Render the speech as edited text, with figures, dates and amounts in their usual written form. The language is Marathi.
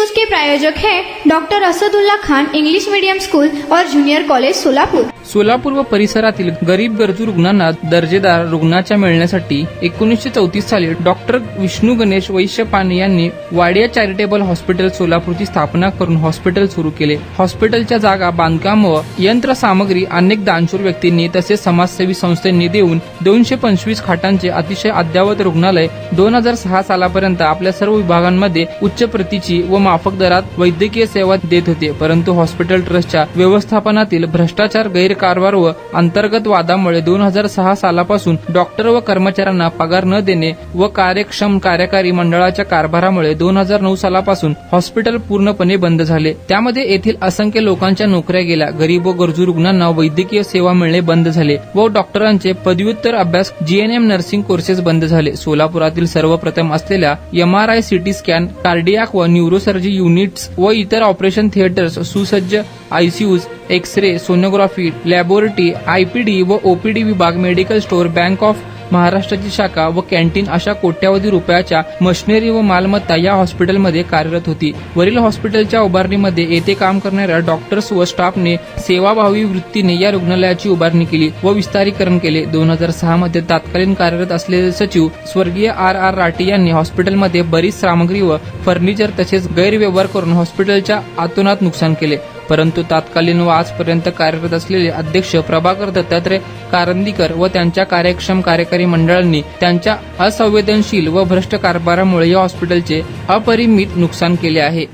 न्यूज के प्रायोजक हैं doctor Asadullah Khan English medium school और जूनियर कॉलेज सोलापूर। सोलापूर व परिसरातील गरीब गरजू रुग्णांना दर्जेदार रुग्णाच्या मिळण्यासाठी 1934 साली डॉक्टर विष्णू गणेश वैश्यपाने यांनी वाडिया चॅरिटेबल हॉस्पिटल सोलापूरची स्थापना करून हॉस्पिटल सुरू केले। हॉस्पिटलच्या जागा, बांधकाम व यंत्रसामग्री अनेक दानशूर व्यक्तींनी तसेच समाजसेवी संस्थांनी देऊन 225 खाटांचे अतिशय अद्ययावत रुग्णालय 2006 सालापर्यंत आपल्या सर्व विभागांमध्ये उच्च प्रतीची व माफक दरात वैद्यकीय सेवा देत होते। परंतु हॉस्पिटल ट्रस्टच्या व्यवस्थापनातील भ्रष्टाचार, गैरकारभार व अंतर्गत वादामुळे 2006 सालापासून डॉक्टर व कर्मचाऱ्यांना पगार न देणे व कार्यक्षम कार्यकारी मंडळाच्या कारभारामुळे 2009 सालापासून हॉस्पिटल पूर्णपणे बंद झाले। त्यामध्ये येथील असंख्य लोकांच्या नोकऱ्या गेल्या, गरीब व गरजू रुग्णांना वैद्यकीय सेवा मिळणे बंद झाले व डॉक्टरांचे पदव्युत्तर अभ्यास जीएनएम नर्सिंग कोर्सेस बंद झाले। सोलापुरातील सर्वप्रथम असलेल्या MRI, CT स्कॅन, कार्डियाक व न्यूरोसर्जरी युनिट्स व इतर ऑपरेशन थिएटर्स, सुसज्ज ICUs, X-ray, sonography, laboratory, IPD व OPD विभाग, मेडिकल स्टोअर, बँक ऑफ महाराष्ट्राची शाखा व कॅन्टीन अशा कोट्यावधी रुपयाच्या मशिनरी व मालमत्ता या हॉस्पिटलमध्ये कार्यरत होती। वरील हॉस्पिटलच्या उभारणीमध्ये येथे काम करणाऱ्या डॉक्टर्स व स्टाफने सेवाभावी वृत्तीने या रुग्णालयाची उभारणी केली व विस्तारीकरण केले। 2006 मध्ये तत्कालीन कार्यरत असलेले सचिव स्वर्गीय RR राठी यांनी हॉस्पिटलमध्ये बरीच सामग्री व फर्निचर तसेच गैरव्यवहार करून हॉस्पिटलच्या अतोनात नुकसान केले। परंतु तत्कालीन व आजपर्यंत कार्यरत असलेले अध्यक्ष प्रभाकर दत्तात्रय कारंदीकर व त्यांच्या कार्यक्षम कार्यकारी मंडळांनी त्यांच्या असंवेदनशील व भ्रष्ट कारभारामुळे या हॉस्पिटलचे अपरिमित नुकसान केले आहे।